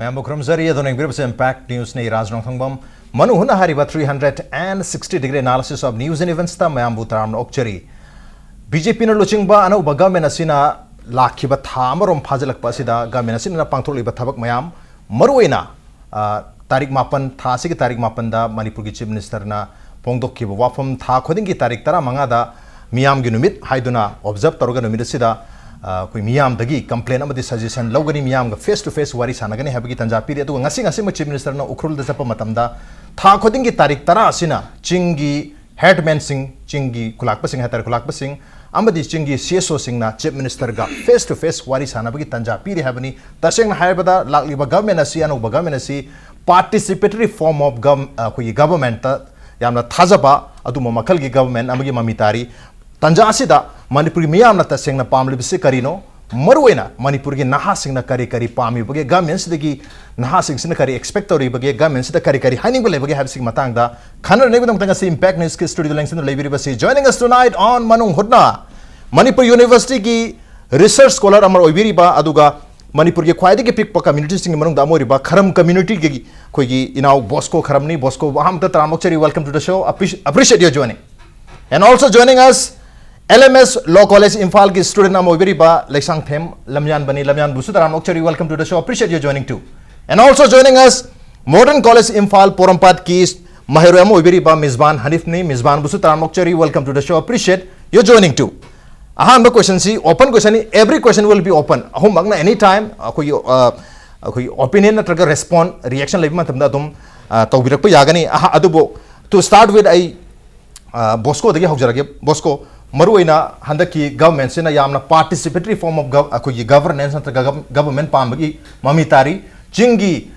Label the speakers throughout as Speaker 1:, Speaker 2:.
Speaker 1: Mayam Bukramzari adoneng birabse impact news nei Raj NONGTHOMBAM Manung Hutna hariba 360-degree analysis of news and events ta mayam butaram okchari BJP na luchingba ana ubaga menasina lakhiba thamarom phajalakpa asida gamen asina pangtholiba thabak mayam maruina tarik mapan thasi ki tarik mapan da Manipur ki chief minister na pongdokkiba wafam tha khoding ki tarik tara manga da miyam gi numit haiduna observe taroga numit asida koi miyam dagi complain amadi suggestion logani miyam ga face to face wari sanagani habagi tanja piri atu ngasi chief minister na ukrul da japa matamda tha khoding ki tarik tara asina chingi headman sing chingi kulakpa sing hatar kulakpa sing amadi chingi CSO sing na chief minister ga face to face wari sanabagi tanja piri habani taseng na haibada lakliba government asi anu government asi participatory form of government ta yamna thajaba adu mamakal gi government amagi mamitari tanja asida Manipur miyam na taseng na pamli bisi karino maruena Manipur gi naha sing na kari pami bagi government sidagi naha sing sina kari expectory bagi government sida kari haning bale bagi habsing matang da khanar ne gudang tanga si impact news ki studio length no lebiri basi joining us tonight on Manung Hutna Manipur University ki research scholar amar oibiri ba aduga Manipur ki khwaidi ki pick pa community sing manung da mori ba KHARAM community ki koi gi inau BOSCO KHARAM ni BOSCO ham ta tramokchari welcome to the show appreciate your joining and also joining us LMS Law College Imphal ki student namo very ba LEIHSANGTHEM LAMYANBA Busutaram Okchari welcome to the show appreciate you joining too and also joining us Modern College Imphal Porampat ki Mahiramo very ba MISBAN HANIF ni MISBAN Busutaram Okchari welcome to the show appreciate you joining too ahamba question si open question every question will be open ahum magna anytime koi opinion natraga respond reaction lebi matamda dum tawbirakpa yagani adubo to start with I BOSCO dagi hawjarage BOSCO Maruina handaki government sina yamna participatory form of governance and government pambagi mamitari chingi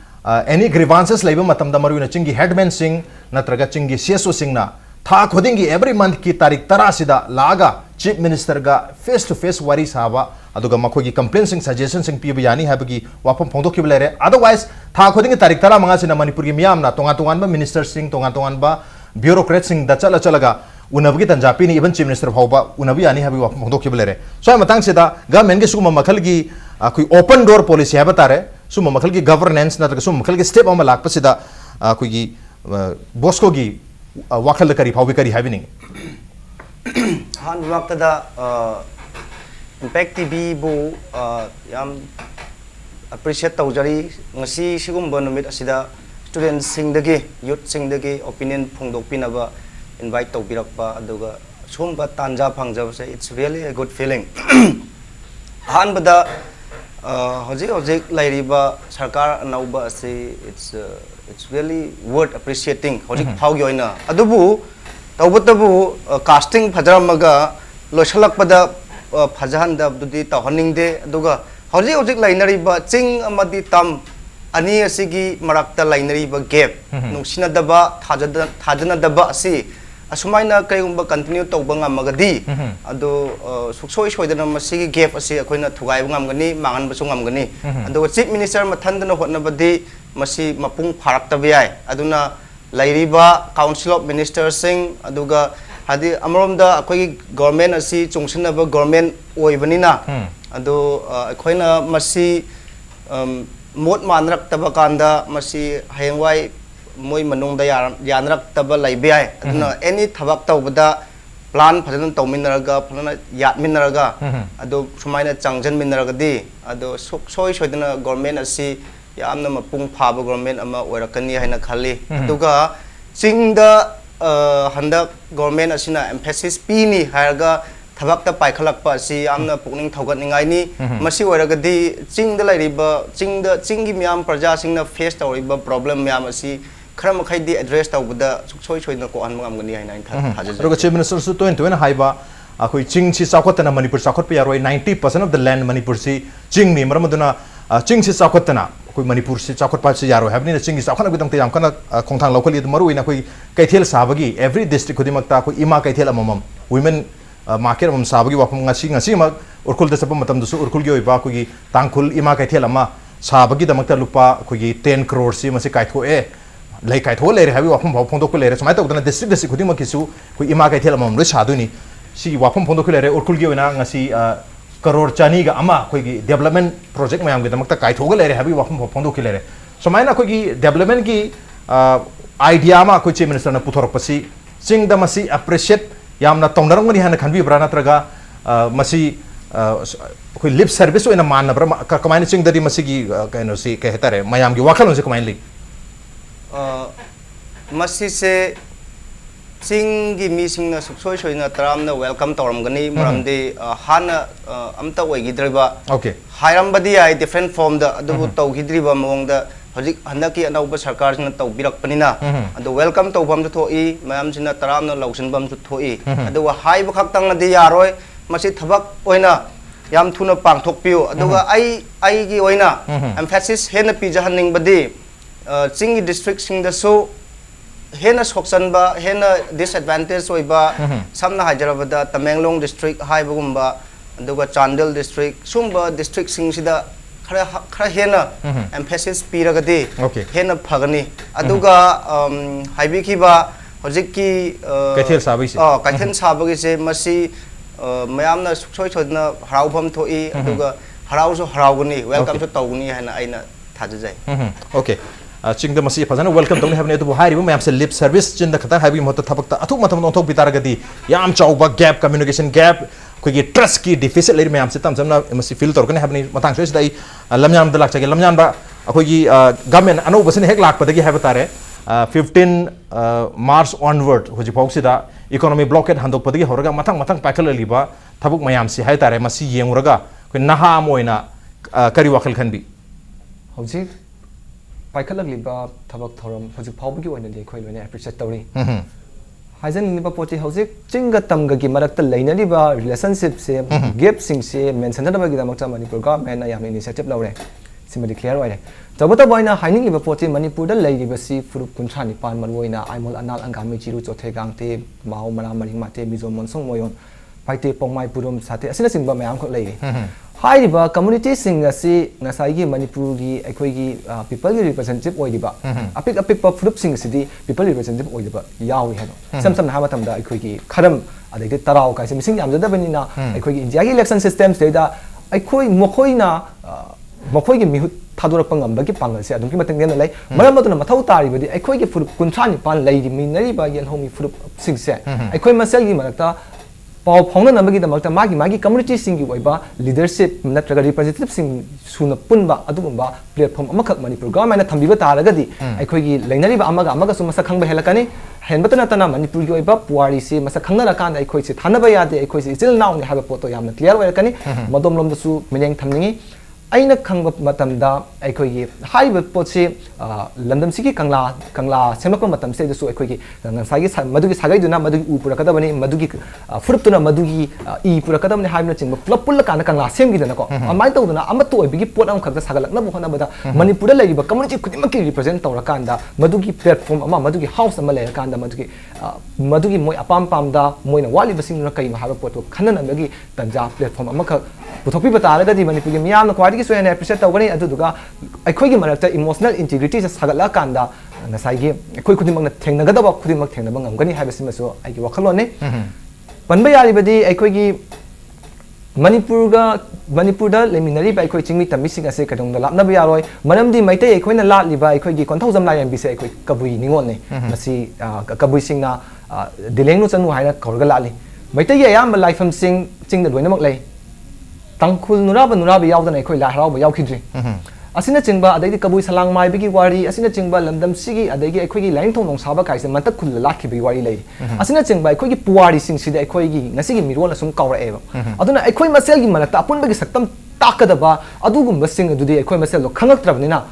Speaker 1: any grievances labor matamda maruina chingi headman sing natraga chingi CSO sing na tha khodingi every month ki tarik tara sida laga chief minister ga face to face wari saba aduga makhogi complaints sing suggestions sing piba yani habagi wapam phongdok kiblere otherwise tha khodingi tarik tara manga sina Manipur gi miyamna tonga ba minister sing tonga ba bureaucrats sing da chalaga unabagi tanjapi ni even chief minister phauba unabi ani habi wa phongdok kiblere so ay matang sida government gi suma makhal gi koi open door policy haba tare suma makhal gi governance na suma makhal gi step ama lakpa sida koi gi BOSCO gi wakal kari phaubi kari having
Speaker 2: han wakta da impact tv bu yam appreciate tawjari ngasi sigum bonumit asida students sing dagi youth sing dagi opinion phongdok pinaba invite to birakpa aduga sumba tanja phangjabse it's really a good feeling han bada hojik lairiba sarkar anauba ase it's really worth appreciating hojik phaugi oina adubu tawbatabu casting phajaramaga losalakpada phajahanda dudi tawhaningde aduga hojik lainariba ching amadi tam ani asigi marakta lainariba gap nungsina daba thajana daba asi asumai kaigumba continue tawba ngamagadi ado suksoi soidana masigi gap asi akoina thugai ngamgani mangan basu ngamgani ado chief minister mathandana hotnabadi masi mapung pharaktabi ai aduna lairiba council of ministers sing aduga hadi amromda akoi government asi chungsinaba government oibanina ado akoina masi mot manrak tabakanda masi hayangwai moi manung da yanrak taba laibe ai aduna any thabak tawbada plan phajan tawminaraga phana yatminaraga ado sumaina changjan minaraga di ado soi soidana government asi yamna mapung phaba government ama oirakani haina khali aduga chingda handak government asina emphasis pini haraga thabak ta paikhalakpa asi yamna pukning thogatningai ni masi oiragadi chingda lairiba chingi miyam praja singna face tawriba problem miyam asi kharam khaidi address tawbada suksoi soina ko anmangam gani haina thaja
Speaker 1: roga chief minister su toin haiba akoi ching si sakhotana Manipur sakhot pe yaroi 90% of the land Manipur si ching ni maramaduna ching si sakhotana koi Manipur si sakhot pa si yaroi habni ching si sakhona bidang te yam kana khongthang lokali maru ina koi kaithel sabagi every district khudimakta koi ima kaithel amamam women market am sabagi wapam ngasi ma urkul da sabam matam dusu urkul gi oiba koi tangkhul ima kaithel ama sabagi damakta lupa koi 10 crore si masi kaitho e lai kaitho le habi wapam phongdok ko le re samai ta udana district khudimak kisu koi ima kaithel amam lo saduni si wapam phongdok ko le urkul gi oina ngasi crore chani ga ama koi gi development project mayam gi damak ta kai thoga lere habi wakhum phongdo ki lere so maina koi gi development gi idea ma koi chief minister na puthorok pasi sing da masi appreciate yamna tongdarang ni hana khanbi brana traga masi koi lip service oina man bra kamaini sing dadi masi gi kaino si ke hetare mayam gi wakhal se kamaini li
Speaker 2: masi se singgi mi singna suksoi soina taramna welcome tawram gani maramde hana amta oigidriba
Speaker 1: okay
Speaker 2: hairam badi ai different form da adu tawgidriba mong da hojik handaki anauba sarkar sina tawbirak panina adu welcome tawbam ju thoi mayam sina taramna lausin bam ju thoi adu haiba khaktang na di yaroi masi thabak oina yam thuna pangthok piu aduga ai gi oina emphasis hena pijahaning badi singi district sing da so hena soksanba hena disadvantage oiba samna hajarabada Tamenglong district haibagumba aduga Chandel district sumba district sing sida khara hena emphasis piragadi hena phagani aduga haibi kiba hojikki
Speaker 1: kaithel sabai se
Speaker 2: kaithel sabagi se masi mayamna suksoi chodna haraubam thoi aduga harauso haraugani welcome to tawguni hena aina thajai
Speaker 1: okay chingda masi fazana welcome tawni habne to hairi mayam se lip service chinda khata habi mota thapakta athuk matham no thok bitaragadi yam chauba gap communication gap kogi trust ki deficit leir mayam se tamsamna masi feel torkani habni matang so dai lamyan da lakcha lamyan ba akogi government anu basine hek lak padagi habatare 15 March onward hoji pausida economy blockade handok padagi horaga matang paikal liba thabuk mayam se hai tare masi yenguraga ko naha moina kari wakal khanbi
Speaker 3: hoji paikal liba thabak thoram hoji phawbagi oina le khoi loine appreciate tawri hajan ni ba poti hoji chinga tamga gi marakta leina liba relationship se gap sing se mention da gi damak Manipur government na yam initiative lawre simali clear oire jabata boina haining liba poti Manipur da leiba si furup kunthani pan manwoina aimol anal angami chiru chothe gangte mao mara maring mate mizo monsong moyon paite pongmai purum sate asina singba mayam khok lei hairiba community sing asi ngasai gi Manipur gi ekhoi gi people gi representative oidiba apik pa furup sing sidi people representative oidiba yawi hado sam ha matam da ekhoi gi kharam adai tarau kai se mising yam da banina ekhoi gi India gi election system se da ekhoi mokhoi gi mihut thadurap ngam bagi pangal se adum ki mateng den lai maram aduna mathau tari badi ekhoi gi furup kunthani pan lai ri minari ba yel homi furup sing se ekhoi masal gi marakta pau phongna namagi da makta magi community sing gi oiba leadership natraga representative sing suna punba adugumba platform amakak Manipur government na thambiba taragadi ekhoi gi leinari ba amaga su masa khangba helakani henbatana tana Manipur gi oiba puari se masa khangna rakan ekhoi se thanaba yade ekhoi se ichil naung haba poto yamna clear oirakani madom lom da su meneng thamningi aina khangba matam da ekhoi gi haiba potse landam sigi kangla semako matam se su ekhoi gi ngasagi madugi sagai duna madugi u purakada bani madugi furuptuna madugi I purakada bani haimna chingba pulapul kana kangla semgi dana ko amai to duna amatu oibigi pot am khakta sagalakna bo hona bada Manipur la liba community khudimaki represent tawrakanda madugi platform ama madugi house ama lerakanda madugi moi apam da moina wali basing na kai ma haba poto khanana magi tanja platform ama kha puthokpi batala gadi Manipur gi miyam na kwadi gi soyane appreciate tawgani aduduga aikhoi gi marakta emotional integrity se sagala kanda ngasai gi aikhoi khudimang na thengnagadaba khudimang thengnaba ngamgani haibasimaso aigi wakhalone panba yari badi aikhoi gi Manipur da leminari ba aikhoi chingmi tammi sing ase kadong da lapna ba yaroi manamdi maitai aikhoi na lat liba aikhoi gi konthau jam lai bi se aikhoi kabui ningon ne masi kabui sing na dileng nu chanu haina khorga lali maitai ya yam laifam sing chingda loinamak lai tangkhul nuraba yaudana ekhoi la harau ba yaukidri asina chingba adai kabui salang mai bigi wari asina chingba landam sigi adai gi ekhoi gi lain thong nong saba kai se mantak khul lakhi bi wari lai asina chingba ekhoi gi puari sing sida ekhoi gi ngasi gi mirol asum kawra eba aduna ekhoi masel gi malata apun bagi saktam takadaba adugum sing adudi ekhoi masel lo khangak trabnina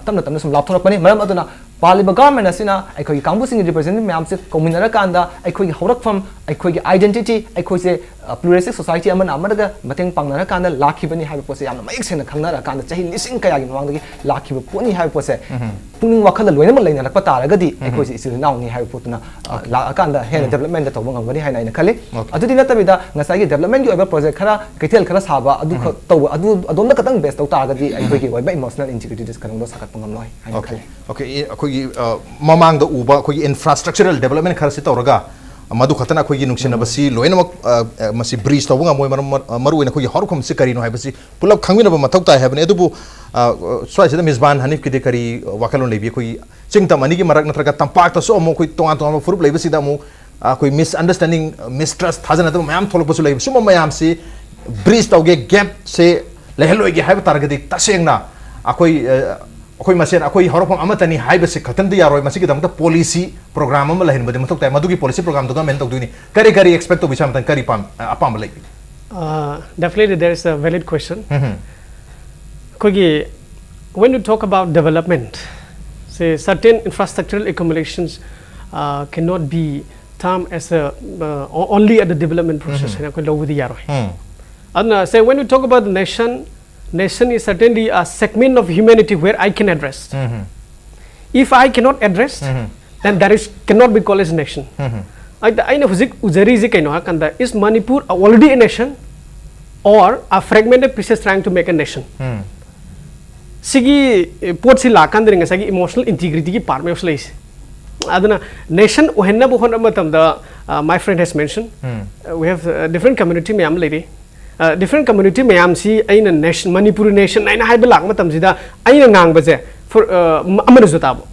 Speaker 3: tamna sum lapthorap pani maram aduna paliba government asina ekhoi gi kangbu sing representative myam se kominara kanda ekhoi gi horak from ekhoi gi identity ekhoi se pluralistic society amadaga mateng pangnara kanda lakhibani haiba pose yamna mayek sena khangnara kanda chahi lising kaya gi mawangdagi lakhiba poni haiba pose puning wakhala loinama leina lakpa taragadi ekhoi se isil nauni haiba potuna la kanda hena development da tawba ngamgani haina ina khali adudi natabida ngasai gi development gi oiba project khara kethel khara saba adu taw adu adonna katang best taw taragadi ekhoi gi oiba emotional integrity dis kanang do sakat pangam loi haina khali
Speaker 1: okay ekhoi gi mamang da uba ekhoi gi infrastructural development khara se tawraga madu khatana khoi gi nungsin basi loina masi breeze tawanga moi maru ina khoi harukham se kari no hai basi pulap khangmina ba mathau tai habne adubu swai sida misban hanif ki de kari wakalon lebi khoi chingtam ani gi marak natraga tampak ta so mo khoi tonga tonga furup lebi sida mo khoi misunderstanding mistrust thazana to mayam tholok basu lebi sum mayam se breeze tawge gap se leheloi gi hai targadi tasengna akhoi अखोई मसेन अखोई हरफम अमतनी हाइबसे खतंदि यारोय मसिगी दमता policy programme अम लहिन बदे मथक ताय मदुगी policy programme दुगा main तकदुनी करी करी expect तो बिचाम तन करी पाम अपाम लई
Speaker 4: definitely there is a valid question kogi when you talk about development say certain infrastructural accumulations cannot be termed as a only at the development process na ko lowu di yaroy and say when you talk about the nation is certainly a segment of humanity where I can address. If I cannot address, then that cannot be called as a nation. I know is Manipur already a nation or a fragmented pieces trying to make a nation? Sigi port si lakan deringa sagi emotional integrity ki part mein uslais. Adana nation uhenna buhona matam da my friend has mentioned. We have different community me am lady. Different community mayam si aina nation Manipur nation aina haiba lak matam sida aina ngang baje for amana zo tabo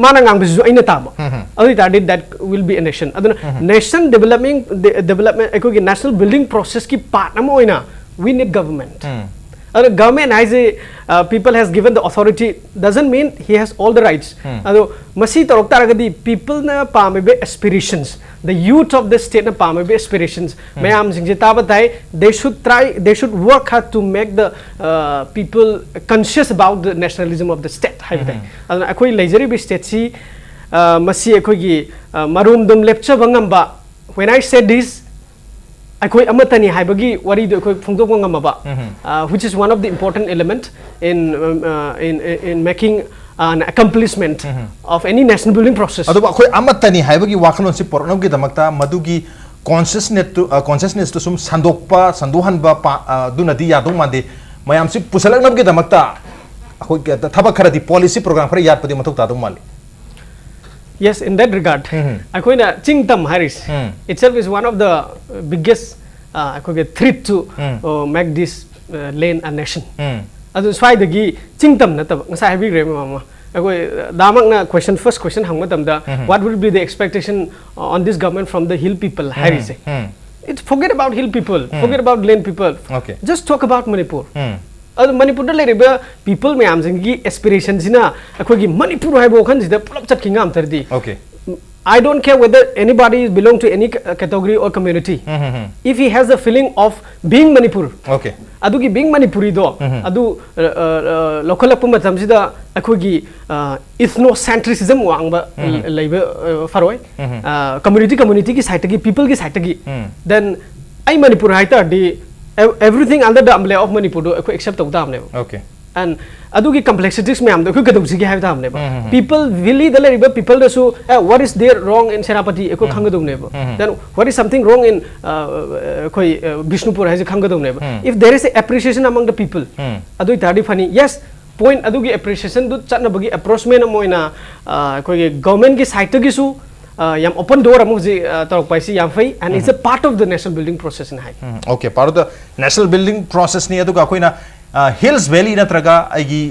Speaker 4: mana ngang baje aina tabo adi that will be a nation aduna nation development economic national building process ki part na moina we need government government has people has given the authority doesn't mean he has all the rights ado masi torok taragadi people na pamebe aspirations the youth of the state na pamebe aspirations mayam singje tabatai they should work hard to make the people conscious about the nationalism of the state haibtai aduna akoi leijari bi state si masi akoi gi marum dum lepcha bangamba when I said this akoi amatani haibagi wari do akoi phungdok ngamaba which is one of the important element in making an accomplishment of any national building process
Speaker 1: adu akoi amatani haibagi wakalon si pornom gi damakta madugi consciousness to sum sanduhanba dunadi yadong mande mayam si pusalaknam gi damakta akoi thabak khara di policy program khara yat padi mathok ta dum mali.
Speaker 4: Yes, in that regard, akoina chingtam haris itself is one of the biggest threat to make this land a nation. Adu swai dagi chingtam na tab ngasai habi re mama akoi damak na first question hang matam da what will be the expectation on this government from the hill people haris it's forget about hill people forget about land people just talk about Manipur. Manipur da leriba people mayam jingi aspiration sina akogi Manipur haibo khan sida pulap chat kinga am tardi I don't care whether anybody belong to any category or community if he has the feeling of being Manipur adugi being Manipuri do adu local matam sida akogi ethnocentrism wangba leiba faroi community ki side gi people ki side gi then I Manipur haita di everything under the umbrella of Manipur do accept of them and adugi complexities me am do kaduk sigi have them people really the river people so what is there wrong in Serapati eko khangadum nebo then what is something wrong in koi Bishnupur has khangadum nebo if there is a appreciation among the people adu tadi funny yes point adugi appreciation do chatna bagi approach me na moina koi government ki side gi su yam open door amu ji talk paisi yam fai and it's a part of the national building process in high
Speaker 1: okay part of the national building process ni adu ka koina hills valley natraga aigi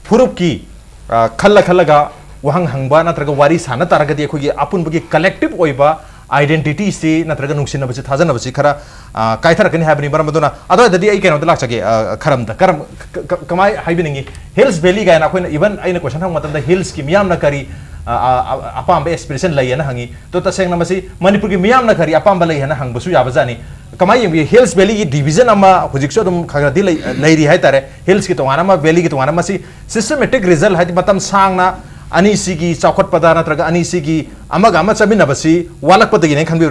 Speaker 1: furup ki khalla wahang hangba natraga wari sana taragadi khoi apun bagi collective oiba identity se natraga nungsina basi thajana basi khara kaithar kani habni baramaduna ado dadi ai keno lak chage kharam da karam kamai haibiningi hills valley ga na koina even aina question hang matam da hills ki miyam na kari apam aspiration lai na hangi to taseng na masi Manipur ki miyam na kari apam lai na hang basu yabajani kamai yung hills valley ki division ama hujikso dum khagadi lai ri hai tare hills ki tongana ma valley ki tongana masi systematic result hai matam sang na ani sigi chaukhot pada natraga ani sigi amaga ama chamina basi walak padagi ne khanbi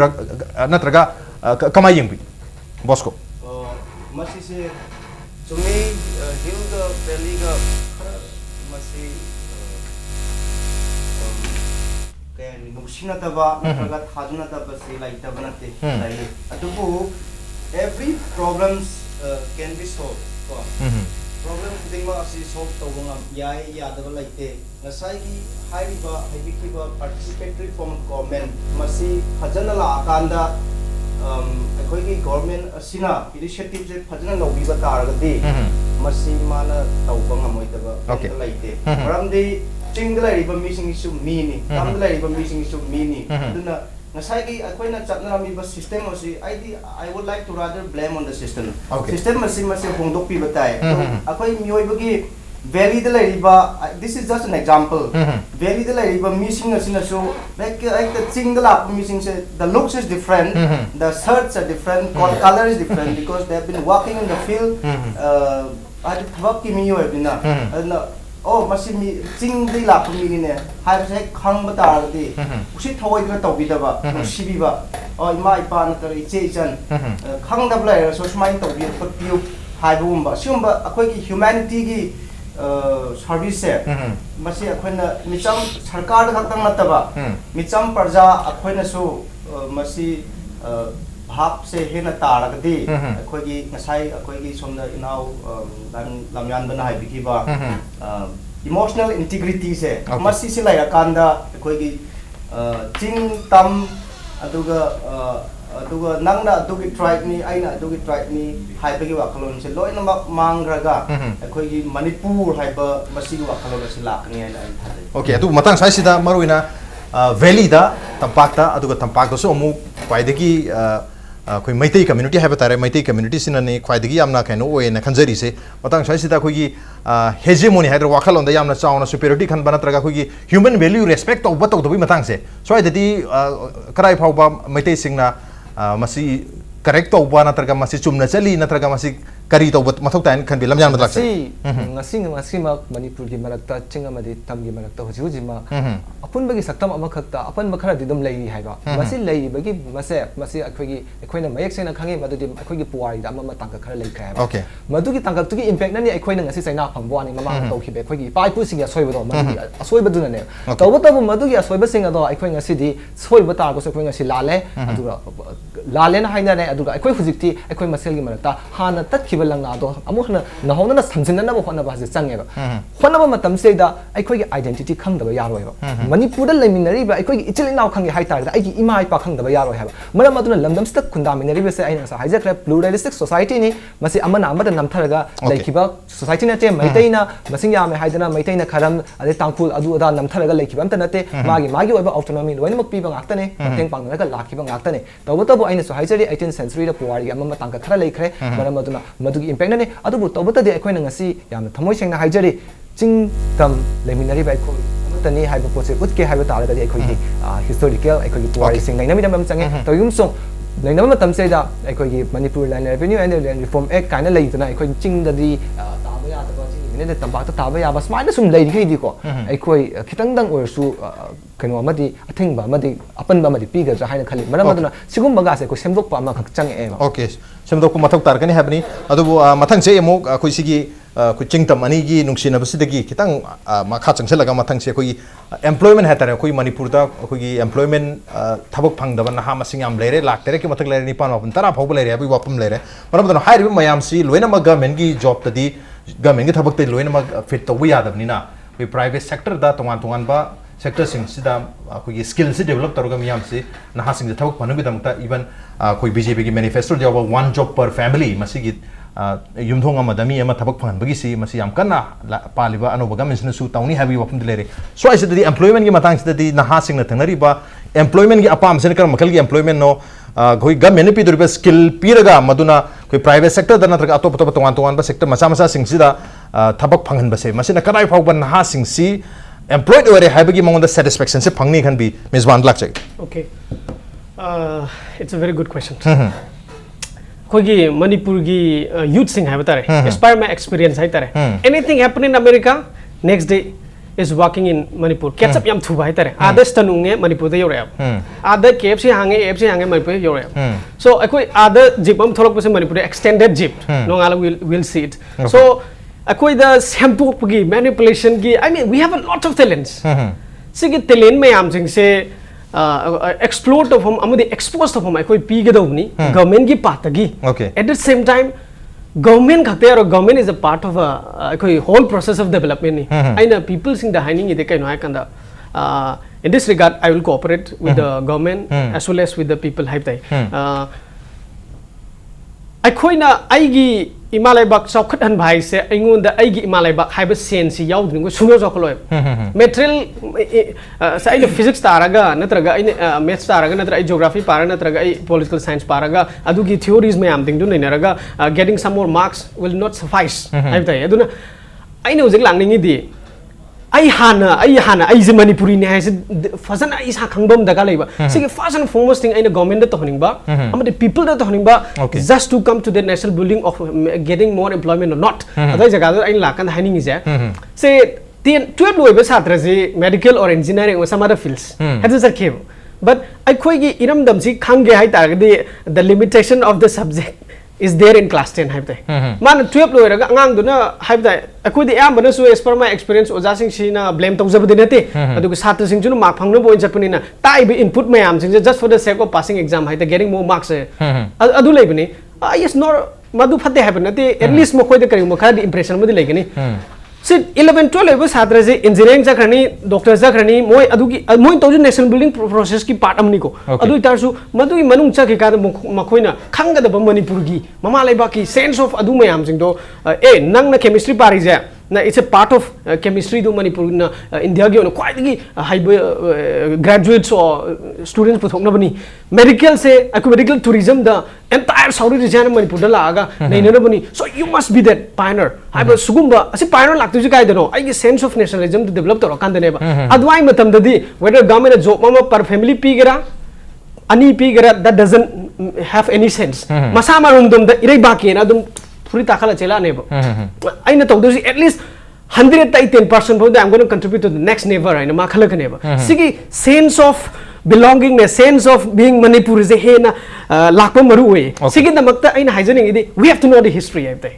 Speaker 1: natraga kamai yung bosco
Speaker 2: masi se chumi hill the valley ga masi sina taba natraga thaduna taba se lai taba nate lai atubu every problems can be solved problem loima asi solve tawanga yai yadaba laite ngasai gi haiba haibikiba participatory form of government masi phajana la akanda akhoi gi government asina initiative je phajana lobiba taragadi masi mana tawba ngamoidaba laite maramdi chingla riba missing isu mini tamla riba missing isu mini aduna ngasai gi akhoi na chatna mi ba system osi I would like to rather blame on the system system masi hongdok pi batai akhoi mioi bagi valley the riba this is just an example valley the riba missing asina so like the chingla missing say the looks is different the shirts are different color is different because they have been walking in the field adi thawak ki mioi bina aduna oh masih mi ching di la pu mi ne hai se khang ba ta di usi thawai da taw bi da ba si bi ba oh ima ipa na ta che chan khang da bla so smai taw bi put piu hai bu ba sium ba akhoi ki humanity gi service se masih akhoi na micham sarkar da khak na ta ba micham parja akhoi na so masih भाप से हेना तारगदी अखोगी ngasai अखोगी somda inau lamyanbana hai bikiba emotional integrity se masi se lai akanda अखोगी ching tam aduga nangna adugi tribe ni aina adugi tribe ni hai bagi wakalon se loina mangraga अखोगी manipur hai ba masi wakalon se lakni ai thade
Speaker 1: okay adu matang sai sida maruina valley da tampakta aduga tampakta so mu paidagi कोई Meitei community है बतारे Meitei community सिनने ख्वाइदगी यामना canoe ओएना खंजरी से मतंग साइसिदा कोई hegemony है वाखलों दा यामना चावना superiority खन बनत्रगा कोई human value respect तौब तौदबी Matang से सोइददी कराई फावबा मैतई सिंगना मसी करेक्ट तौबा नत्रगा मसी चुमना चली नत्रगा मसी करी तौब मथौ ताइन खन बि लमजान मतलाक से
Speaker 3: ngasi mak manipur gi malakta chinga madi tam gi malakta hoji hoji ma apun bagi saktam ama khakta apan makhara didum lei haiba masi lei bagi masi akhoi na mayek sena khangi madu di akhoi gi puari da ama tangka khara lei khai
Speaker 1: okay
Speaker 3: madu gi tangka tu gi impact na ni akhoi na ngasi saina phangbo ani mama tau khi be akhoi gi pai pu sing ya soiba do madu asoi badu na ne tawba tabu madu gi asoi ba sing do akhoi ngasi di soiba ta ko akhoi ngasi lale adura lale na haina ne aduga akhoi hujikti akhoi masel gi malakta hana tat khiba langna do amu hana na hona na samjina na bo hona ba change ba hona ba matam se da akhoi gi identity khang da ba yaroi ba manipur da leminari ba akhoi gi ichil naw khang gi hai tar da ai gi ima ai pa khang da ba yaroi ha ba maram aduna lamdam sta khunda minari ba se aina sa hijack la pluralistic society ni masi amana amada namtharaga laikhiba society na te maitai na masing ya me haidana maitai na kharam ade tangphul adu ada namtharaga laikhiba amta nate magi oiba autonomy loina mak pi ba ngakta ne teng pang na ga lakhiba ngakta ne tabu tabu aina so haijari 18th century da puari gi amma tangka khara laikhre maram aduna madu gi impact na ne adu bu tabu ta de akhoi na ngasi yam thamoi seng na haijari ching tam leminari ba akhoi tani haiba poche utke haiba taraga de akhoi gi historical akhoi gi puari sing na mi dam change to yum song leina ma tam se da akhoi gi manipur land revenue and land reform act kaina leituna akhoi ching da di taba ya ta ba ching ne de tamba ta taba ya ba smile sum lei gi di ko akhoi khitang dang or su kano amadi athing ba amadi apan ba amadi pi ga ja haina khali maram aduna sigum baga se ko semdok pa ma khak chang e
Speaker 1: okay semdok ko mathok tar kani habni adu mathang se emo khoi sigi ku chingtam ani gi nungsina basidagi kitang ma kha changselaga mathang se koi employment hatare koi manipur da koi employment thabok phangdaba na ha masing am lere laktere ki mathak lere ni pan apun tara phog lere abi wapum lere maram aduna hairi mayam si loina ma government gi job tadi government gi thabok te loina ma fit to wi adabni na koi private sector da tongan ba sector sing sida koi skill se develop taruga miyam se na ha sing da thabok panu gi damta even koi BJP gi manifesto de one job per family masigi yumthong amadami ama thabak phan bagi si masi yam kana paliba anoba government su tauni habi wapum dilere so I said the employment gi matang sida di na ha sing na thanari ba employment gi apam sen kar makal gi employment no goi government pi durba skill piraga maduna koi private sector da na traga atop atop tongan ba sector macha sing sida thabak phangan ba se masi na karai phau ban ha sing si employed ore habagi mongon da satisfaction se phangni khan bi misban lak chai
Speaker 4: okay it's a very good question kogi manipur gi youth sing hai batare inspire my experience hai tare anything happen in America next day is working in Manipur catch up yam thu hai tare others tanunge Manipur da yore other KFC hange Manipur yore so akoi other jipam tholok pase Manipur extended jip no ngala will see it so akoi the sampu gi manipulation gi I mean we have a lot of talents sigi talent me am sing se explore to hom amudi expose to hom akoi pi ga dawni government gi patagi
Speaker 1: okay
Speaker 4: at the same time government khakte or government is a part of a whole process of development ni aina people sing the hining ide kai no kanda in this regard I will cooperate with the government as well as with the people hype tai aikoina aigi imalai bak chokhat han bhai se aingon da aigi imalai bak haiba sen si yaud ningo suno jokoloi material sai the physics taraga natraga ai maths taraga natra ai geography para natraga ai political science paraga adugi theories me am thing du nairaga getting some more marks will not suffice ai tai aduna aina hojik langningi di ai hana ai je manipuri ne hai se fazan ai sa khangbam daga leiba sigi first and foremost thing aina government da tohning ba amade people da tohning ba just to come to the national building of getting more employment or not adai jaga da aina lakan hining is say 12 loiba satra je medical or engineering or some other fields that is a cave but ai khoi gi iram dam si khangge hai targadi the limitation of the subject is there in class 10 haibtai man 12 loiraga angang duna haibtai akudi ambana su as per my experience oja sing sina blame tawjabdi nate aduga satra sing junu mark phangna boin chapani na tai be input mayam sing just for the sake of passing exam haita getting more marks adu leibani yes nor madu phate haibani nate at least mo koi de kari mo khadi impression modi legani से 11-12 level छात्र से engineering जाखरनी doctor जाखरनी मोय अदुगी मोय तौजु national building process की part अमनी को अदु इतारसु मदुगी मनुंग चाके का मखोइना खंगदब मणिपुर की ममा लेबा की सेंस ऑफ अदु मयाम सिंग दो ए नंग न केमिस्ट्री पारी जे ना it's a part of chemistry दो मणिपुर न इंडिया के क्वाइदगी हाइब ग्रेजुएट्स और स्टूडेंट्स पुथोकना बनी मेडिकल से medical tourism the entire south region Manipur द लागा नैनना बनी so you must be that pioneer हाइब सुगुम्बा असि पायनर लाक्तुजि कायदनो I sense of nationalism to develop तरो कांदनेबा अदवाई मतम ददी वेदर गवर्नमेंट जॉब ममा पर फैमिली पीगेरा अनि पीगेरा that doesn't have any sense मसा मारुंदम द इरै बाकी ना दम पूरी ताकला चला नेबो आई न तौदो at least 110% for I'm going to contribute to the next neighbor I know makhala neighbor sigi sense of belongingness sense of being Manipur is a hena lakpa maru we sigi the makta aina haijaning idi we have to know the history I think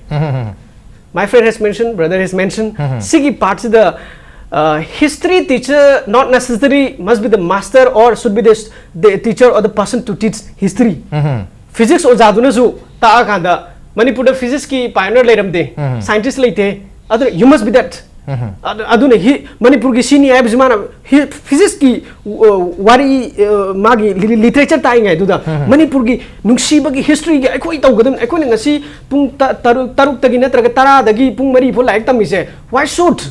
Speaker 4: my friend has mentioned brother has mentioned sigi parts of the history teacher not necessarily must be the master or should be the teacher or the person to teach history physics or jaduna su ta kanda Manipur the physics ki pioneer leiramde scientist leite other you must be that adune hi Manipur ki sini aib jmana physics ki wari magi literature ta ngai duda Manipur ki nungsiba ki history ki akoi tawgadam akoi ngasi pung taruk tagi natraga tara dagi pung mari pho laik tamise why should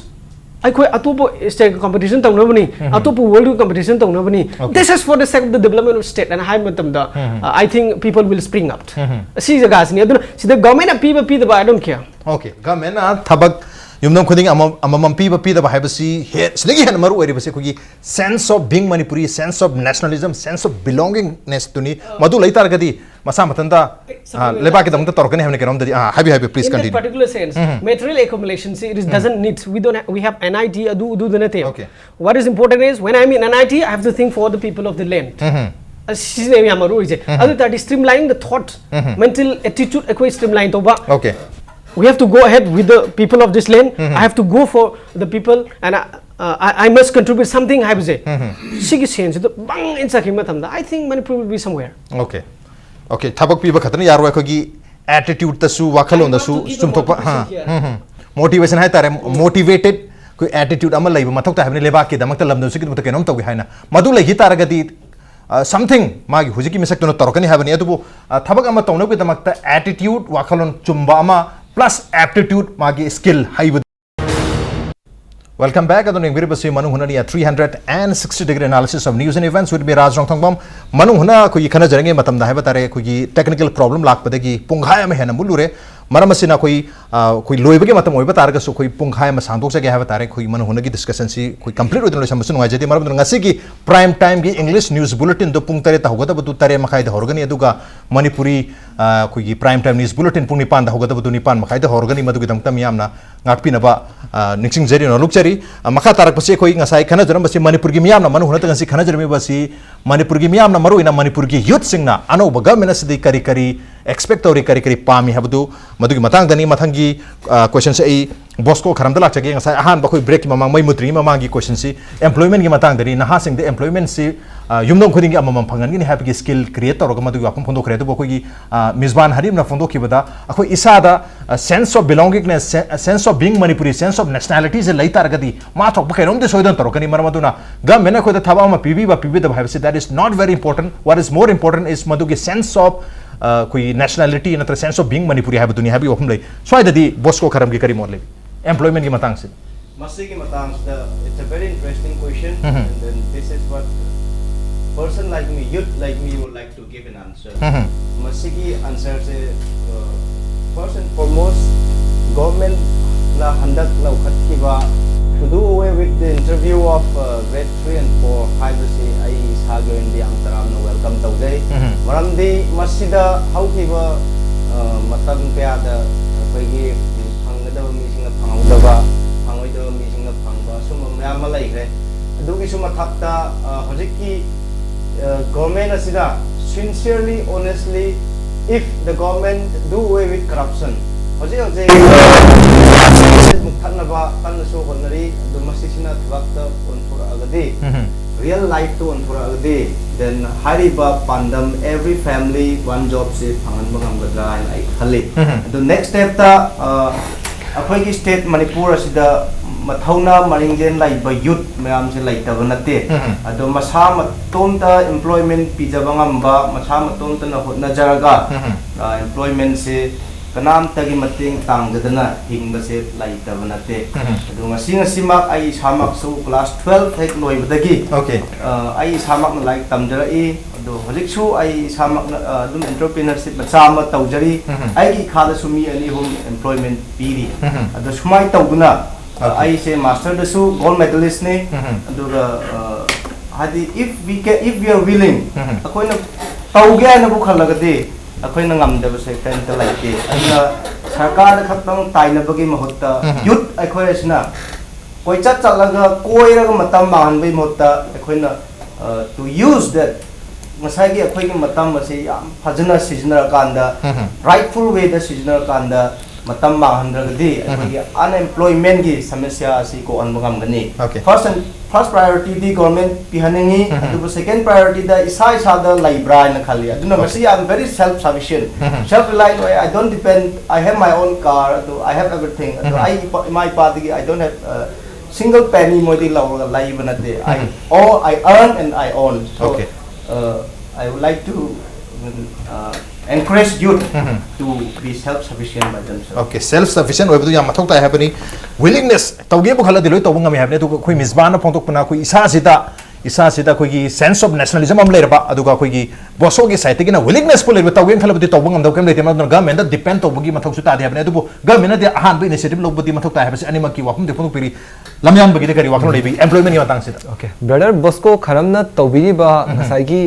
Speaker 4: I atopo state competition tawna bani atopo world competition tawna bani this is for the sake of the development of state and high matam da I think people will spring up si jaga sini aduna sida government apiba pi da I don't care
Speaker 1: okay government thabak yumnam khuding amam pi da haibasi he sidagi han maru ori base khogi sense of being Manipuri sense of nationalism sense of belongingness tuni madu laitar gadi masa matanda leba ki damta torkane havne keram dadi happy please
Speaker 4: in
Speaker 1: continue
Speaker 4: that particular sense material accumulation see it doesn't need we have NIT do the nate
Speaker 1: okay
Speaker 4: what is important is when I'm in NIT I have to think for the people of the land adu that is streamlining the thought mental attitude akoi streamline toba
Speaker 1: okay
Speaker 4: we have to go ahead with the people of this land I have to go for the people and I must contribute something I have to say sigi sense the bang in sakima thamda I think Manipur will be somewhere
Speaker 1: okay okay thabak piba khatna yaro khogi attitude ta su wakhalon da su sum thokpa motivation hai tare motivated koi attitude ama laiba mathok ta habne leba ki damak ta lamdo su ki ta kenom tawi haina madu lagi taragadi something magi hujiki misak tono torkani habani atubu thabak ama tawna ki damak ta attitude wakhalon chumba ama plus aptitude magi skill haibu welcome back adon ingri basi Manung Huna ni 360 degree analysis of news and events with me NONGTHOMBAM Manung Huna ko yi khana jarenge matam da haiba tare ko yi technical problem lak padagi punghai ama hena mulure maram asina koi loibage matam oiba targa so koi punghai ama sangdok jage haiba tare koi Manung Huna gi discussion si koi complete odin lo samsu ngai jadi maram ngasi gi prime time gi English news bulletin do pung tare ta hogada badu tare makhai da horgani aduga Manipuri koi gi prime time news bulletin pung nipan da hogada badu nipan makhai da horgani madu gi damtam yamna ngakpi na ba ningsing jari no lukchari makha tarak pase koi ngasai khana jaram basi Manipur gi miyam na Manung Huna ta ngasi khana jarami basi Manipur gi miyam na maru ina Manipur gi youth singna ano baga mena sidi kari expect tori kari kari pami habdu madu gi matang dani matangi question se ai bosco kharam dala chage ngasai ahan ba khoi break mamang mai mutri mamang gi question si employment gi matang dani naha sing de employment si yumdom khuding gi amamam phangan gi happy gi skill create tor ga madu gi apam phondo create bo khoi gi misban harim na phondo ki bada akhoi isa da sense of belongingness sense of being Manipuri sense of nationality se laitar gadi ma thok ba kairom de soidan tor kani maramaduna ga mena khoi da thaba ma pb da bhai that is not very important. What is more important is madu gi sense of koi nationality natra sense of being Manipuri have dunia habi okhum lai swai dadi bosco kharam gi kari morle employment gi matang se
Speaker 2: masigi matang it's a very interesting question and then this is what person like me youth like me would like to give an answer masigi answer se first and foremost government na handak lau khatkiba to do away with the interview of grade 3 and 4 privacy ai saga in the antaram no welcome tawjai maramdi masida haukiba matam kya da akoigi phangda mi singa phangudaba phangoi mi singa phangba sum myam lai gre adugi sum thakta hojiki government asida sincerely honestly if the government do away with corruption hoje mukhanaba tanso honari dumasisina thwakta onthura agadi real life to onthura agadi then hariba pandam every family one job se phangan bangam gadra ai khali the next step ta akhoi gi state Manipur asida mathauna maringjen lai ba youth mayam se lai ta banate ado masa matonta employment pijabangam ba masa matonta na hotna jaraga employment se kanam tagi mating tangdana hingba se lai ta banate ado ngasi mak ai samak so class 12 hek loi badagi
Speaker 1: okay
Speaker 2: ai samak na like tamjara I ado hojik su ai samak na dum entrepreneurship bachama tawjari ai gi khada sumi ani home employment piri ado sumai tawduna ai se master da su gold medalist ne ado hadi if we are willing akoina tawge na bu khalagade akoina ngamdaba se tenta laite aduna sarkar da khatang taina bagi mahutta youth akoisna koi chat chalaga koiraga matam man bai motta akoina to use that masai gi akoi gi matam ase yam phajana seasonal kanda rightful way da seasonal kanda matam ma handragadi akoi unemployment gi samasya asi ko anbangam gani first priority the government pihanengi adu second priority the isa da libra na khali aduna masi I am very self sufficient self reliant I don't depend I have my own car I have everything I my party I don't have single penny modi law live na de I earn and I own so I would like to encourage youth to be self-sufficient by themselves.
Speaker 1: Okay, self-sufficient. Why do you matok tayo happening? Willingness. Tawag mo khala dilo ito ngami happening. Ito kung misbana pangtok puna kung isa sida kung sense of nationalism am layer ba? Ado ka kung boso ki site kina willingness po layer. Tawag mo khala dito tawag ngam daw kami dito mga government that depend to bugi matok suta di happening. Ito po government na di ahan ba initiative log buti matok tayo happening. Ani magkiwa kung di po piri lamyan bagi di kari wakno lebi employment yung matang sida.
Speaker 3: Okay, brother Bosco kharam na tawbiri ba ngasay ki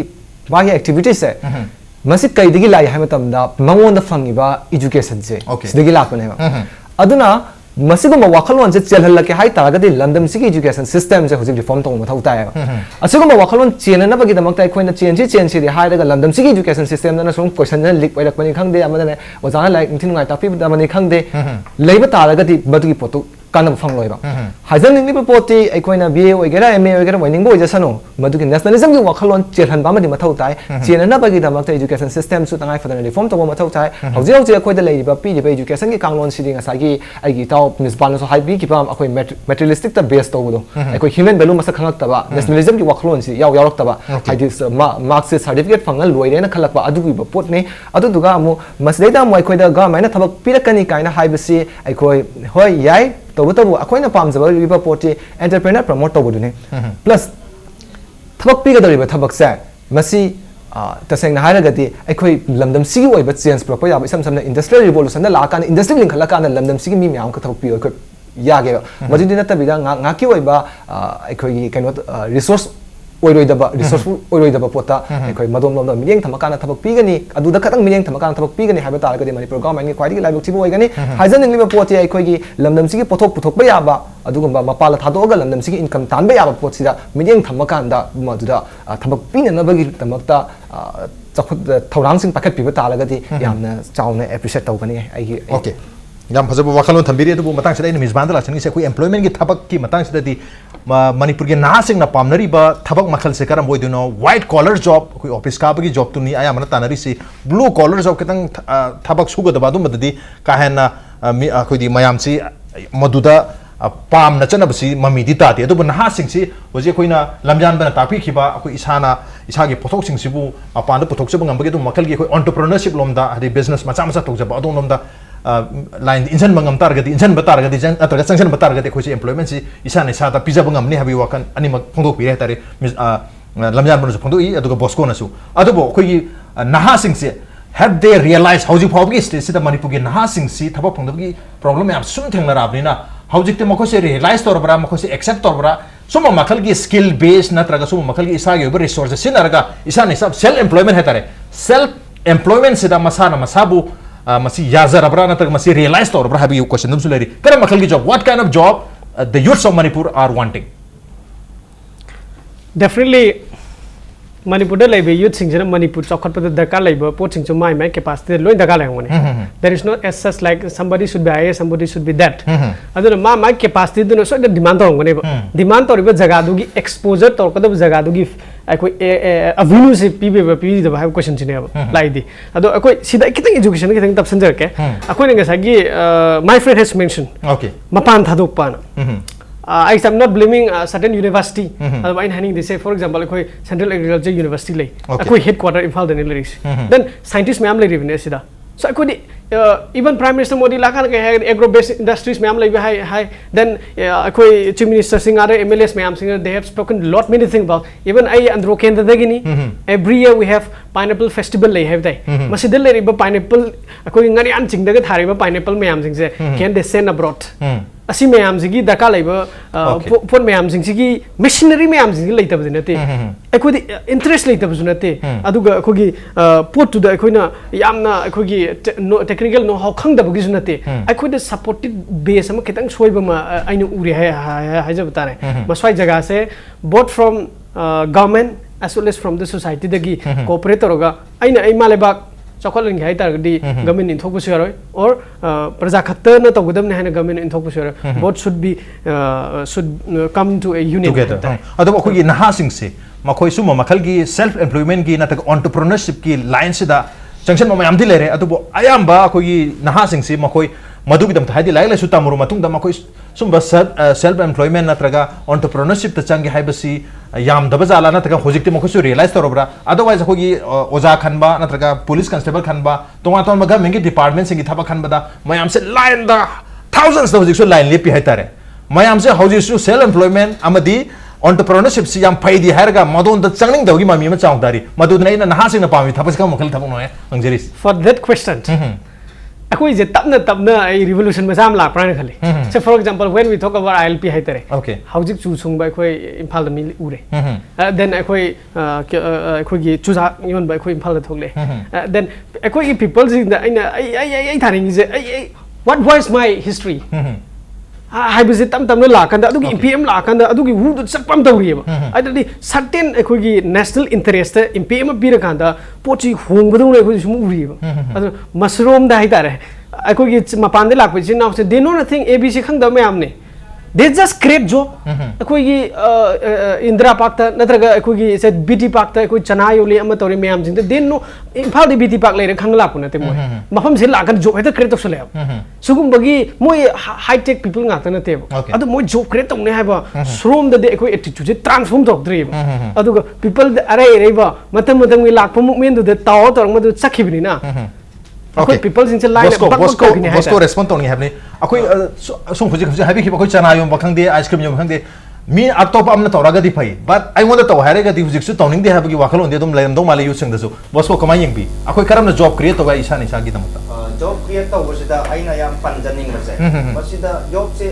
Speaker 3: bagi activities eh. Masih kay digi lai hai matam da mangon da fangi ba education se digi la ko ne ba aduna masih ko mawakhalon se chelhal ke hai ta ga di landam si education system se hojik reform tong ma thau ta ya asigo mawakhalon chen na ba gi damak tai khoina chen si di hai da landam si education system na song question na leak pai rak pani khang de amada ne ojana like thin ngai ta pi da mani khang de leiba ta ga di badu gi potu kana phang loi ba hajan ni poti ai khoina BA oigera MA oigera waining bo jasano madu ki nationalism gi wakhalon chelhan ba ma di mathau tai chen na ba gi damak tai education system su tangai fadana reform to ma thau tai hauji khoi da lei ba pi di ba education gi kanglon si ding asai gi ai gi taw misban so high bi ki ba akoi materialistic ta base to do akoi human value masa khangak ta ba nationalism gi wakhalon si yaw yak ta ba ai dis marks certificate phangal loi re na khalak ba adu gi ba pot ne adu duga amu masdai da moi khoi da ga mai na thabak pirakani kaina hai ba si ai khoi hoi yai तब अखोना पामजब पोटी entrepreneur promote तौबदुने plus थबक पीगदरिब थबकसे मसी तसेंगना हारगदि अखोई लमदम सिगी ओइब चेंज पुरप याब इसम समना इंडस्ट्रियल रिवोल्यूशन लाकान इंडस्ट्री लिंखलकान लमदम सिगी मी म्याम थबक पी अखोई यागे मजिदि नतबिदा ngaki oiba अखोई कैनो resource oiroidaba resourceful oiroidaba pota ekhoi madom lom miyeng thamakana thabak pigani aduda khatang miyeng thamakana thabak pigani haiba taragadi Manipur government ni khwaidi laibok thibu oigani haijan ingliba poti ekhoi gi lamdam sigi pothok puthok ba yaba adugumba mapala thadoga lamdam sigi income tanba yaba pot sida miyeng thamakanda maduda thabak pina nabagi tamakta thorang sing paket piba ta laga di yamna chawna appreciate tawgani ai
Speaker 1: okay yam phajaba wakhalon thambiri adu matang sida MISBAN la chani se koi employment gi thabak ki matang sida di Manipur ge na sing na pamnari ba thabak makhal se karam boy duno white collar job koi office ka bagi job tu ni aya mana tanari si blue collar job ketang thabak suga da badum badadi ka hena koi di mayam si maduda pam na chana basi mami di ta adu na sing si hoje koi na lamyan ba na tapi khiba koi isana isagi pothok sing sibu apan da pothok se bangam bagi du makhal gi koi entrepreneurship lomda hadi business macha macha tok jaba adu lomda line insan bangam targati insan batargati jang atau sanction batargati khusus employment si isan isata pizza bangam ni habi wakan ani mak pondok pire tari lamyan banu pondok I adu BOSCO nasu adu bo koi naha sing si have they realized how you probably state sida Manipur ge naha sing si thaba pondok gi problem am sun theng na rabni na how jikte mako se realize tor bra mako se accept tor bra suma makal gi skill based na traga suma makal gi isa ge resources sin araga isan isab self employment hetare self employment sida masana masabu masih yazar abra na tag masih realize tor abra habi question dum sulari kara makhal ki job what kind of job the youths of Manipur are wanting
Speaker 4: definitely Manipur da laibe youth sing jana Manipur chokhat pada dakar laiba pot sing chumai mai capacity loi dakar lai ngone there is no as such like somebody should be IAS somebody should be that aduna ma mai capacity du no so the demand tor ngone demand tor ba jaga du gi exposure tor kada jaga du gi akoi avenue se pibe ba pi da ba question chine ba lai di ado akoi sida kitang education kitang tap sanjar ke akoi ne ga gi my friend has mentioned
Speaker 1: okay
Speaker 4: mapan thaduk pa na I am not blaming certain university. I am they say, for example, like Central Agriculture University, like headquarter in Fall then scientists may am like sida. So I could even Prime Minister Modi lakan agro-based industries may am like high. Then Chief Minister Singh MLAs may am singer. They have spoken a lot many things about. Even I and Rokenda dagini. Every year we have pineapple festival lay have they. Masidel lay pineapple. Akoi ngari anching dagat hariba pineapple may am sing say. Can they send abroad? Asi mayam sigi daka laiba pon mayam sing sigi machinery mayam sing leita bdinate akodi interest leita bzunate aduga akogi pot to the akoina yamna akogi technical know how khang da bagi junate akoida supported base am ketang soiba ma ainu uri ha jabtare maswai jaga se both from government as well as from the society dagi cooperator ga aina ai malebak chakwaling hai tar di government in thokbu sharoi or praja khatta na togudam ne haina government in thokbu sharoi both should come to a union
Speaker 1: together ado khoi naha sing se makhoi suma makhal gi self employment gi na ta entrepreneurship ki line se da junction ma yam di lere ado bo ayam ba khoi naha sing se makhoi madu bidam thai di lai la su tamuru matung da makhoi sumba self employment na traga entrepreneurship ta changi hai basi yam da bazala na traga hojikte makhoi su realize torobra otherwise khoi oja khanba na traga police constable khanba tonga ton ma government department singi thaba khanba da mayam se line da thousands da hojik su line lepi hai tare mayam se hojik su self employment amadi entrepreneurship si yam phaidi harga madon da changning da gi mami ma chaung dari madu na ina na sing na pami thapas ka makhal thapung no angjeris
Speaker 4: for that question akoi je tapna ai revolution masam la prana khali so for example when we talk about ILP hai tare
Speaker 1: okay
Speaker 4: howjik chu sung ba akoi imphal da mi ure then akoi gi chuja yon ba akoi imphal da thokle then akoi gi people sing da ai tharing je what was my history hai bise tam la kan da adugi MPM la kan da adugi hu sakpam tawri ba adadi certain akoi gi national interest MPM bira kan da pochi hong budung le akoi sumu uri ba adu mushroom da hai tare akoi gi mapan de lak pa sin now se they know nothing ABC khang da mayam ne they just create job akoi gi Indra Park ta natraga akoi gi se BT Park ta akoi chana yoli ama tori mayam jing they know imphal de BT Park le khang la puna te moi mafam se la kan job hai ta create of sele sugum bagi moi high tech people nga ta na te adu moi job create tong ne hai ba shrom da de akoi attitude transform tok dri adu people are ba matam mi lak pamuk men du de taw tor ma du chakhibni na okay people in line
Speaker 1: BOSCO respond tong ni habni akoi song khujik habi ki akoi chana yom bakhang de ice cream yom bakhang de mi atop amna toraga di phai but I want to hare ga di hujik su tawning de habi ki wakalon de dum lai dom mali yu sing da su BOSCO kamai yeng bi akoi karam na job create to ga isa ni sa gi damata
Speaker 2: job create to bosida aina yam panjaning ma se bosida job se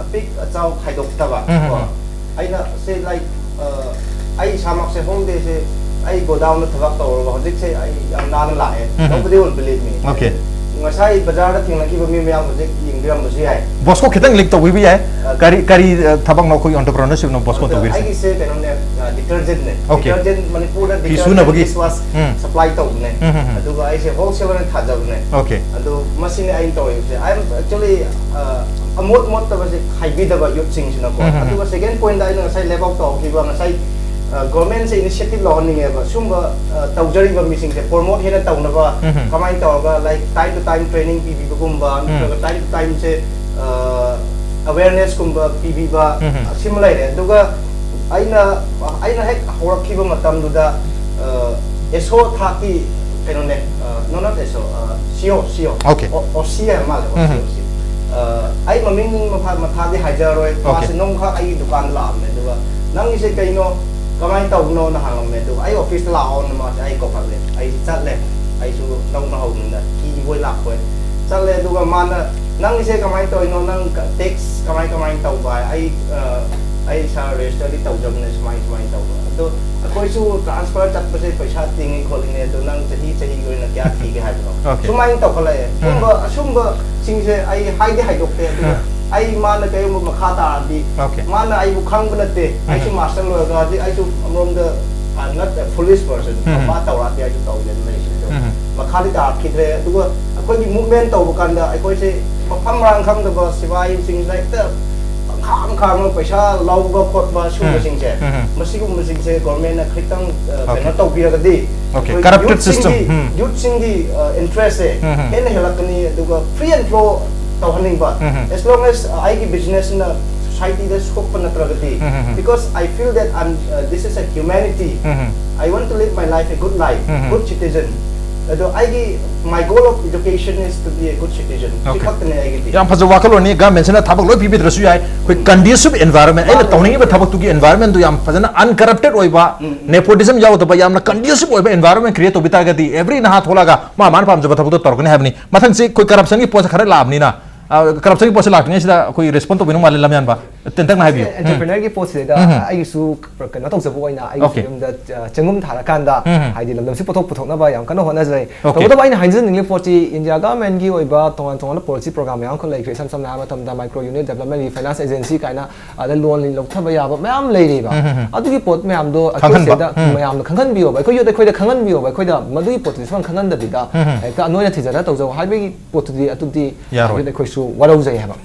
Speaker 2: apik achau khaidok ta ba aina se like ai samak se home de se I go down to the tower, say I'm not lying. Nobody will believe me.
Speaker 1: Okay.
Speaker 2: Masai bazar da thing laki bami myam project ingram musi hai.
Speaker 1: BOSCO kitang lik to wi bi hai. Kari thabang no koi entrepreneurship no BOSCO to wi.
Speaker 2: I say kanon ne detergent ne
Speaker 1: Okay.
Speaker 2: detergent Manipur da
Speaker 1: Fi suna bagi.
Speaker 2: was supply to ne adu ga ai se wholesaler tha jab ne
Speaker 1: Okay.
Speaker 2: adu machine ai to I am actually amot mot ta base hybrid da ba youth sing sina ko adu ga second point da ina sai level to ki ba sai government se initiative law ni ba sumba taujari ba missing se promote hena taw na ba kamai to ga like time to time training pb gumba time to time se awareness gumba pb ba similar re duga aina hek horak ki ba matam du da eso thaki keno ne no not eso sio
Speaker 1: Okay.
Speaker 2: o sia mal o sio ai maming ma tha di hajar roi pas nong kha ai dukan la me duga nang ise kaino kamai tau no na hang me du ai office la on ma ai ko phal le ai chat le ai su nong na hong na ki voi la ko chat le du ga man nang ise kamai tau no nang text kamai tau ba ai sa register di tau jam ne smai tau do koi su transfer chat pa se paisa ting ko le ne do nang chahi ko na kya thi ke ha do sumai tau ko le sumba sing se ai hai de hai dok te ai mana kayo mo makata di mana ai bukhang banate ai su master lo ga di ai su amrom the I'm not a foolish person ma taw ra ti ai su taw le mai su makhali ta khidre du ko di movement taw kan da ai ko se pham rang kham da ba sivai sing like the kham paisa law ga khot ba su sing se masi ko sing se government na khitang na taw bi ga di
Speaker 1: corrupted system
Speaker 2: youth sing di interest en helakani du ga free and flow as long as I give business in a society that's hope for natragati because I feel that this is a humanity I want to live my life a good life good citizen my goal of education is to be a good citizen
Speaker 1: yang phajwa wakalo ni government na thabak loi pibit rasu yai koi conducive environment ai tawning ba thabak tu gi environment du yam phajana uncorrupted oiba nepotism yaw to ba yamna conducive oiba environment create to bita gadi every na thola ga ma man pam jaba thabak to torkani habni mathang se koi corruption gi posa khara labni na corruption gi posa lakni sida koi respond to binu mal lamyan ba tentang na habi
Speaker 3: entrepreneur gi posa da ai su kana tong sabu oina ai su yum da chengum thara kan da hai di lam si pothok na ba yam kana hona jai to da ba ina hainjin ning poti India government gi oiba tongan policy program yang ko lai creation sam na ma tam da micro unit development finance agency kaina da loan li lok thaba ya ba mayam lai ri ba adu gi pot mayam do akoi se da mayam khangan bi ba ko yo da khoi da khangan bi ba khoi da madu gi pot sam khangan da bi da ka noi na thijara to jo hai bi pot di atu di yo da khoi su warau jai ha ba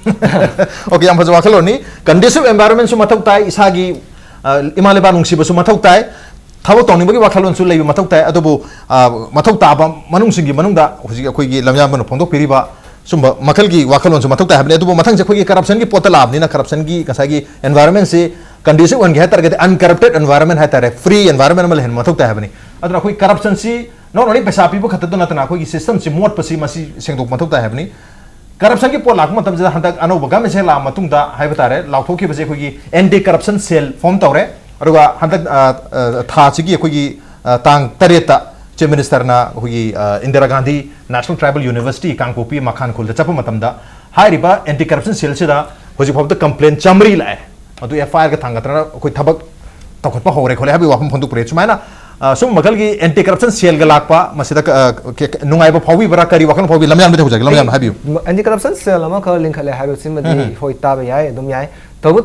Speaker 1: okay yang phajwa khalo ni conducive environment su mathau tai isagi imale ba nungsi ba su mathau tai thabo tawning bagi wakhalon su leibi mathau tai adubu mathau ta ba manung singi manung da hoji akoi gi lamya ban phongdok piri ba sumba makal gi wakhalon su mathau tai habne adubu mathang je khoi gi corruption gi pota lab ni na corruption gi kasagi environment se conducive one ge tar ge uncorrupted environment hai tar free environment mal hen mathau tai habni adra khoi corruption si not only pesa pi bu khatadu na ta na khoi gi system si mod pasi masi sengdok mathau tai habni corruption ki po lak matam ja handak ano baga me se la matung da hai batare lautho ki base khogi anti corruption cell form tawre aruga handak tha chigi khogi tang tareta chief minister na khogi Indira Gandhi National Tribal University Kangpopi Makhan khul da chapa matam da hai riba anti corruption cell se da hoji phobda complaint chamri la adu FIR ka thanga tra khoi thabak takhot pa hore khole habi wapam phondu pre chumaina sum magal gi anti corruption cell ga lakpa masida nungai ba phawi bara kari wakan phawi lamyan be hojag lamyan habiu
Speaker 3: anti corruption cell ama ka link khale habi simadi hoi ta ba yai dum yai tabu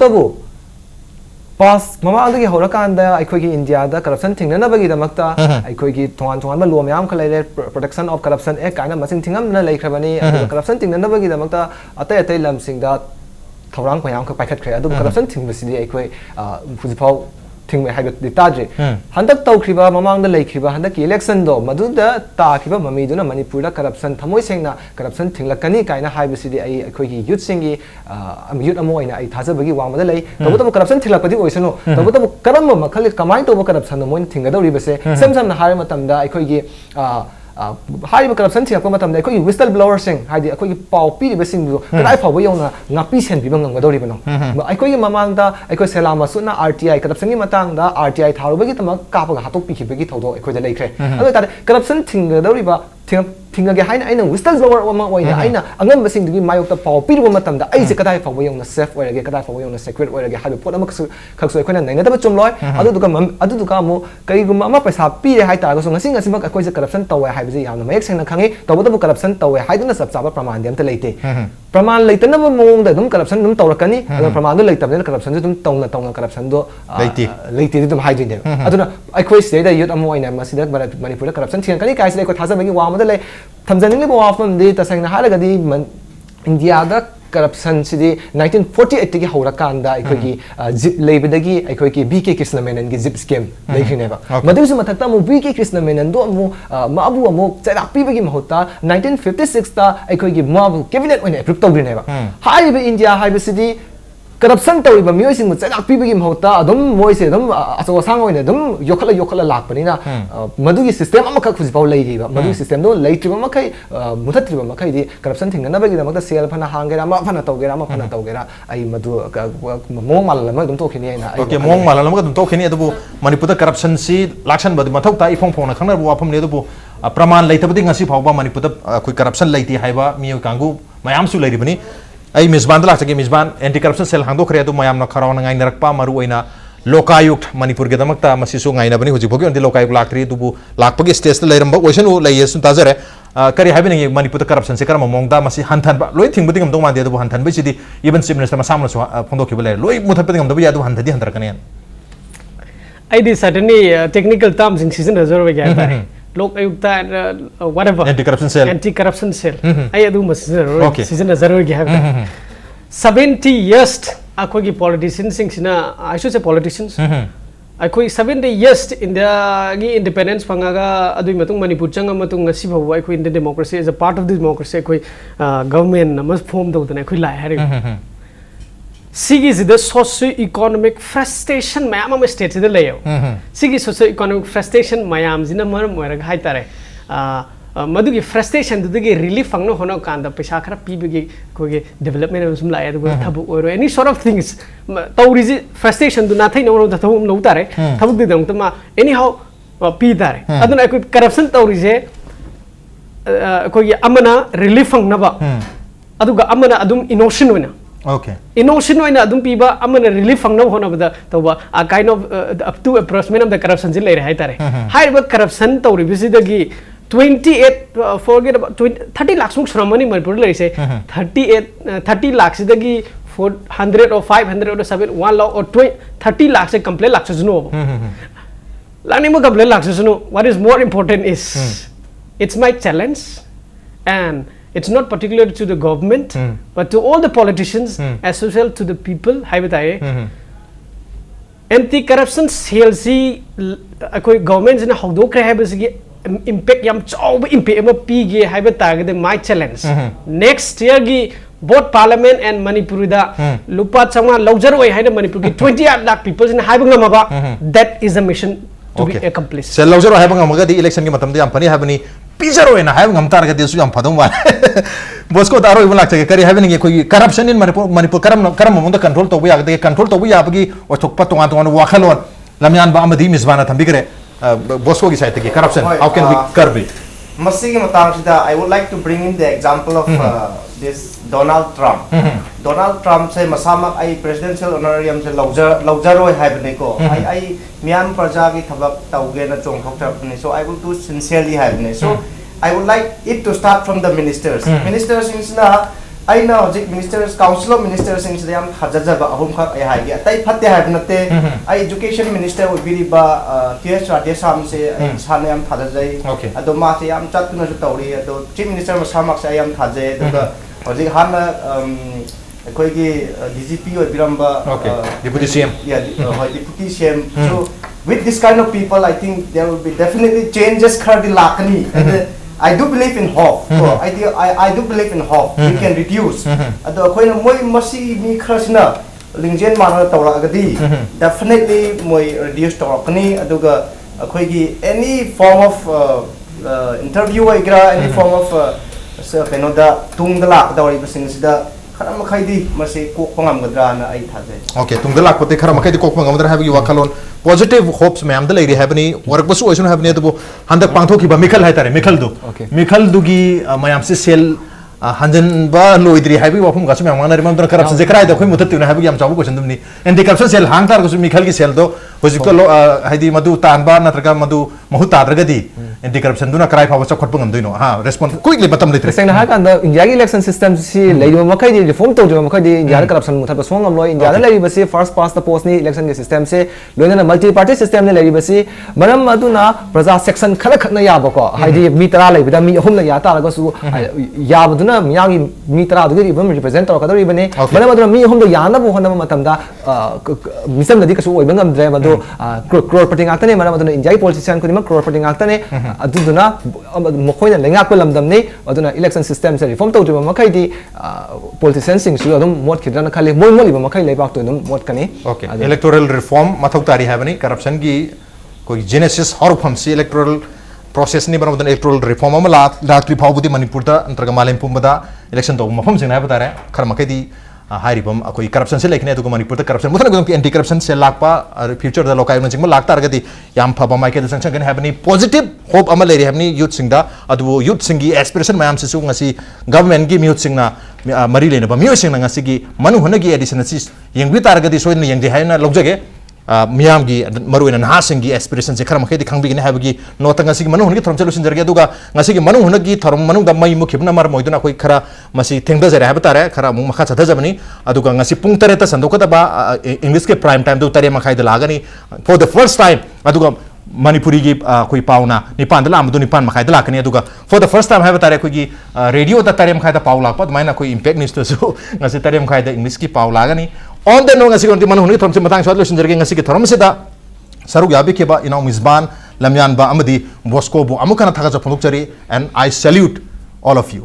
Speaker 3: pas mama adu gi hora kan da ai khoi gi India da corruption thingna na ba gi damakta ai khoi gi thongan ba lo myam khale protection of corruption act kana masing thingam na lai khrabani corruption thingna na ba gi damakta atai lam sing da thorang payam ka paikhat khre adu corruption thing basidi ai khoi phujipau thing me haibet di tadre handak tau khiba mamang da lai khiba handak election do madu da ta khiba mami duna Manipur da corruption thamoi sengna corruption thingla kani kaina haibesidi ai khoi gi youth singi youth amoina ai thaja bagi wang ma da lai to corruption thilak padi oisano to karam ma khali kamai to corruption no moin thinga dawri base sam na har matam da ai khoi gi hai corruption thilak pa matam da khoi whistle blower sing hai di khoi gi pau pi ri basing do kai phaw ba yona ngapi sen bi bang ngadori bano ai khoi gi mamang da ai khoi selama su na RTI corruption gi matang da RTI tharu bagi tamak ka pa hatok pi khibagi thodo ai khoi da lai khre ado ta corruption thing dawri ba thingage haina aina whistleblower ama oina aina angam basing dugi mayokta paw piruba matamda ai je kadai fawa yongna safe oirage kadai fawa yongna secret oirage habi pot ama khaksu ekhona naina daba chumloi adu duka mu kai gum ama paisa pi hai ta so ngasi ngasi mak akoi je corruption tawe hai biji yamna mayek sengna khangi tawbu corruption tawe hai duna sab chaba praman dem ta leite praman leitana ba mong da dum corruption dum tawrakani adu praman du leitabne corruption dum tawna corruption do leite dum hai dine aduna akoi state da youth ama oina masida Manipur corruption thian kani kai se ko thasa bagi wa ma da le thamjaning le wa fam de ta sengna halaga di India da corruption sidi 1948 tigi hora kanda aikogi zip leibadagi aikogi BK Krishnamenan gi zip scam leikhineba madu su mathakta mu BK Krishnamenan do mu maabu amu charak pibagi mahutta 1956 ta aikogi maabu cabinet one approve tawdineba haiba India haiba sidi corruption tawriba miyoi sing charak pibagi mahutta adum moise adum aso sang oine adum yokhala lakpanina madugi system amakha khujipau leigiba madugi system do leitriba makai muthatriba makai di corruption thingna bagi damakta sel phana hangera ma phana tawgera ai madu mong malala dum tokhini aina
Speaker 1: okay mong malala ma dum tokhini adubu Manipur da corruption si lakshan badu mathau ta ifong phona khangna bu afam ne adubu praman leitabadi ngasi phawba Manipur da koi corruption leiti haiba miyo kangu mayam su leiribani ai MISBAN da lakse MISBAN anti corruption cell hangdo khre adu mayam na kharaw na ngai narakpa maru oina lokayukt Manipur ge damakta masisu ngai na bani huji bogi onti lokayuk lakri dubu lakpagi stage ta leiramba oisan u leiyesun tajare kari haibini Manipur da corruption se karama mongda masi hantan ba loi thing buding am dong mande adu hantan be sidi even chief minister masamna so phongdo ki bale loi muthat buding am do ya adu hantadi hantar kane
Speaker 4: I did certainly technical terms in season reserve again Lok Ayukta whatever anti-corruption cell I adu season reserve again 70 years akogi politicians sing I should say politicians akoi 70 years India gi independence pangaga adui matung Manipur changa matung ngasi bhawa akoi Indian democracy is a part of this democracy akoi government must form do dana akoi lai hari sigi is the socio-economic frustration mayam am state sida layo sigi socio-economic frustration mayam jina maram moira hai tare madugi frustration dugi relief fangno hono kanda paisa khara pibigi koge development sum lai adu thabu oro any sort of things tawri frustration du na thai no da thum no tare thabu de dang tama anyhow pi tare aduna ko corruption tawri je koge amana relief fangna ba aduga amana adum innocent wena
Speaker 1: okay
Speaker 4: innocent oina adum piba amana relief fangna hona bada toba a kind of up to approachment of the corruption jil lai hai tare hai ba corruption tawri bisidagi 28 forget about 30 lakhs muk shramani Manipur lai se 30 lakhs sidagi 400 or 500 or 7 1 lakh or 30 lakhs se complaint lakhs juno lani mo complaint lakhs juno what is more important is it's my challenge and it's not particular to the government but to all the politicians as well to the people hai bataye anti corruption cell si koi government jina hawdo kre hai basi impact yam chawba impact ama pige hai batagade my challenge next year gi both parliament and Manipur da lupa chama lawjaroi haina Manipur gi 28 lakh people in hai bangama ba that is a mission to be accomplished
Speaker 1: se lawjaroi hai bangama ga di election gi matam da yam pani habani pizaroi na hai ngam tar ga di su yam phadom wa bosco daro ibn lakse kari having ge koi corruption in Manipur karam munda control to ya ga control to ya bagi otok patonga tonga wakhalon lamyan ba amadi MISBAN thambi gre bosco gi site ge corruption how can we curb it
Speaker 2: masigi matang sida I would like to bring in the example of this Donald Trump Donald Trump say masamak ai presidential honorarium se lawjaroi haibne ko ai mian praja gi thabak tauge na chongthok thapne so I will do sincerely haibne so I would like it to start from the ministers ministers insna aina hojik ministers council of ministers insna yam khajajaba ahum khak ai hai gi tai phatte haibnate ai education minister will be ba TS Radesam se ai sane yam khajajai ado ma se yam chatuna su tawri ado chief minister masamak se yam khaje ado hojik han koi gi DGP or biramba
Speaker 1: deputy CM
Speaker 2: deputy CM so with this kind of people I think there will be definitely changes khadi lakani and I do believe in hope so I do believe in hope we can reduce ado koi na moi masi mi khrasna lingjen mana tawra agadi definitely moi reduce tawrakani aduga koi gi any form of interview igra any form of so keno da tung da lak da ori basing sida khara makhaidi mase kok pangam gadra na ai thajai
Speaker 1: okay tung dalak pote khara makai di kok pangam dra habi wakalon positive hopes ma'am da lady habni work basu oisun habni to handak pangtho ki ba mikal hai tare mikal du
Speaker 3: Okay.
Speaker 1: mikal du gi mayam se sel hanjan ba loidri habi wafum gasu ma'am ngana rimam dra corruption je krai da khoi mutat tuna habi yam chabu question dum ni anti corruption sel hang tar gasu mikal gi sel do hojik to haidi madu tan ba natraga madu mahu tadraga di anti corruption duna krai fa chakhat pangam duino ha respond quickly batam litre
Speaker 3: Seng na kan da India gi election system si leidu makai di reform to jo makai di India da corruption mutha ba song am loi India da lei ba si first past the post ni election gi system se loina na multi party system ni lei ba si maram aduna praja section khala khakna ya ba ko haidi mi tara lei ba mi ahum la ya ta la ga su ya ba duna miyagi mi tara du gi ba represent to ka do ibane maram aduna mi ahum da ya na bo hona matam da misam da di ka su oi bangam dre ba do crore pati ngakta ne maram aduna India gi politician ko ni ma crore pati ngakta ne aduna mokoi na lengak ko lamdam ni aduna election system se reform to jo makai di politicians sing su adum mot khidana khali moi moi ba makai leibak to dum mot kani
Speaker 1: okay electoral reform mathau tari habani corruption gi koi genesis horpham si electoral process ni banam electoral reform ama la tri phawbudi manipur da antarga malem pumba election to mafam sing na ba tare khar makai di hari bam koi corruption se lekne to manipur da corruption muthana gum anti corruption se lakpa future da lokai na jingma lakta argadi yam phaba mai ke da sanction gan habani positive hope ama leri habani youth sing da adu youth sing gi aspiration mayam se su ngasi government gi youth sing na mari lena ba myo sing na ngasi gi manu hona gi addition si yengbi targadi soin na yengji haina logjage miyam gi maruina na hasing gi aspiration se khara makai di khangbi gi habagi nota ngasi gi manu hona gi thorom chalu sinjarge aduga ngasi gi manu hona gi thorom manu da mai mu khibna mar moiduna koi khara masi thengda jare habtare khara mu makha chada jabani aduga ngasi pung tare ta sandoka da ba english ke prime time do tare makai da lagani for the first time aduga Manipuri gi koi pauna nipan da lam do nipan makai da lakani aduga for the first time have tare koi gi radio da tare makai da paula pa maina koi impact nis to so ngasi tare makai da english ki paula gani on the no ngasi konti manu honi thom se matang swat lo sinjarge ngasi ki thorom se da saruk yabi ke ba inau misban lamyanba amadi bosco bu amukana thaga ja phonok chari and I salute all of you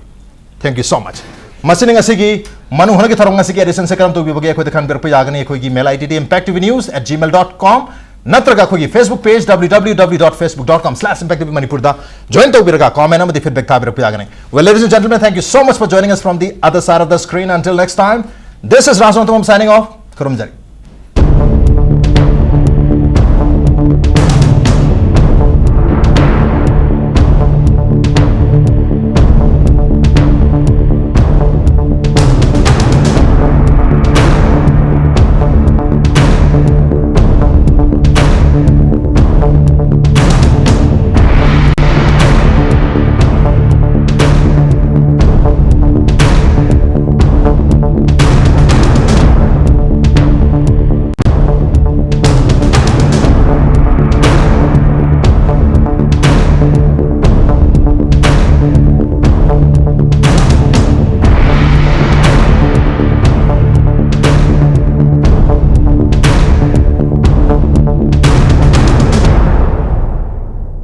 Speaker 1: thank you so much masini ngasi gi manu honi ki thorom ngasi ki edition se karam to bi bage koi khan ber pa yagani koi gi mail id impactvnews@gmail.com natraga koi Facebook page www.facebook.com/impactvmanipur join to biraga comment amadi feedback ta bir pa yagani well ladies and gentlemen thank you so much for joining us from the other side of the screen until next time this is NONGTHOMBAM signing off kurumjari